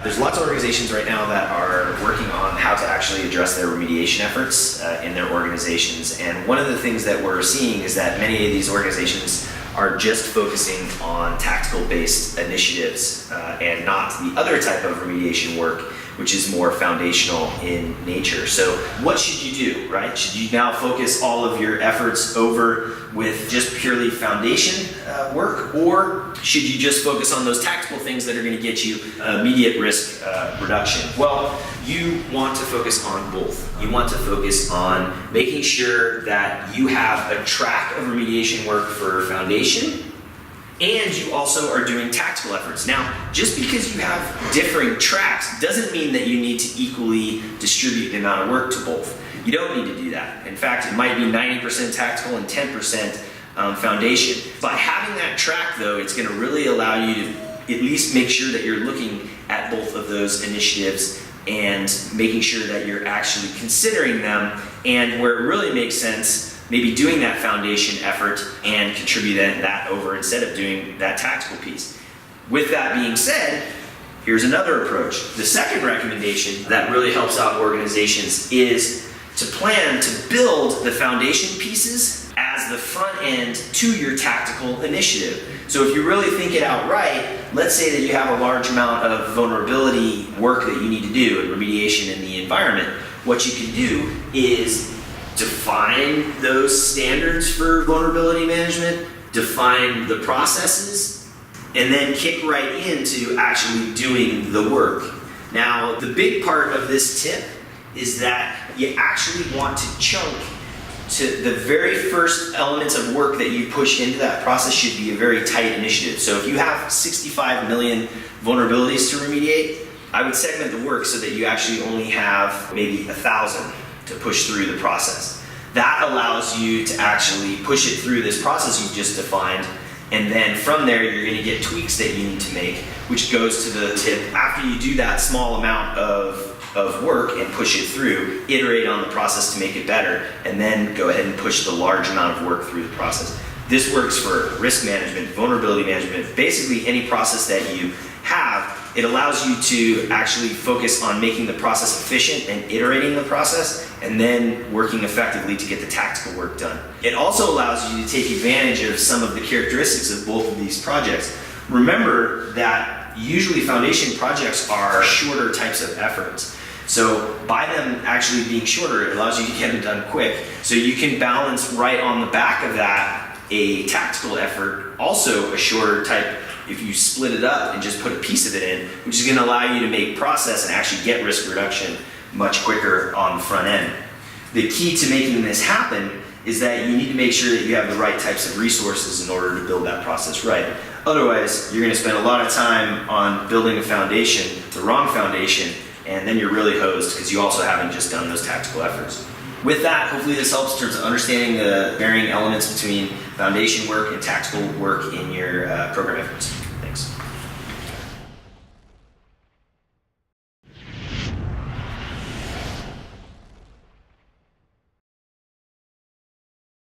There's lots of organizations right now that are working on how to actually address their remediation efforts in their organizations. And one of the things that we're seeing is that many of these organizations are just focusing on tactical-based initiatives and not the other type of remediation work, which is more foundational in nature. So what should you do, right? Should you now focus all of your efforts over with just purely foundation work, or should you just focus on those tactical things that are going to get you immediate risk reduction? Well, you want to focus on both. You want to focus on making sure that you have a track of remediation work for foundation, and you also are doing tactical efforts. Now, just because you have differing tracks doesn't mean that you need to equally distribute the amount of work to both. You don't need to do that. In fact, it might be 90% tactical and 10% foundation. By having that track, though, it's going to really allow you to at least make sure that you're looking at both of those initiatives and making sure that you're actually considering them, and where it really makes sense, maybe doing that foundation effort and contributing that over instead of doing that tactical piece. With that being said, here's another approach. The second recommendation that really helps out organizations is to plan to build the foundation pieces as the front end to your tactical initiative. So if you really think it out right, let's say that you have a large amount of vulnerability work that you need to do and remediation in the environment. What you can do is define those standards for vulnerability management, define the processes, and then kick right into actually doing the work. Now, the big part of this tip is that you actually want to chunk to the very first elements of work that you push into that process should be a very tight initiative. So if you have 65 million vulnerabilities to remediate, I would segment the work so that you actually only have maybe 1,000 to push through the process. That allows you to actually push it through this process you've just defined, and then from there you're going to get tweaks that you need to make, which goes to the tip. After you do that small amount of work and push it through, iterate on the process to make it better, and then go ahead and push the large amount of work through the process. This works for risk management, vulnerability management, basically any process that you have. It allows you to actually focus on making the process efficient and iterating the process, and then working effectively to get the tactical work done. It also allows you to take advantage of some of the characteristics of both of these projects. Remember that usually foundation projects are shorter types of efforts. So by them actually being shorter, it allows you to get them done quick. So you can balance right on the back of that a tactical effort, also a shorter type, if you split it up and just put a piece of it in, which is going to allow you to make process and actually get risk reduction much quicker on the front end. The key to making this happen is that you need to make sure that you have the right types of resources in order to build that process right. Otherwise, you're going to spend a lot of time on building a foundation, the wrong foundation, and then you're really hosed because you also haven't just done those tactical efforts. With that, hopefully this helps in terms of understanding the varying elements between foundation work and tactical work in your program efforts.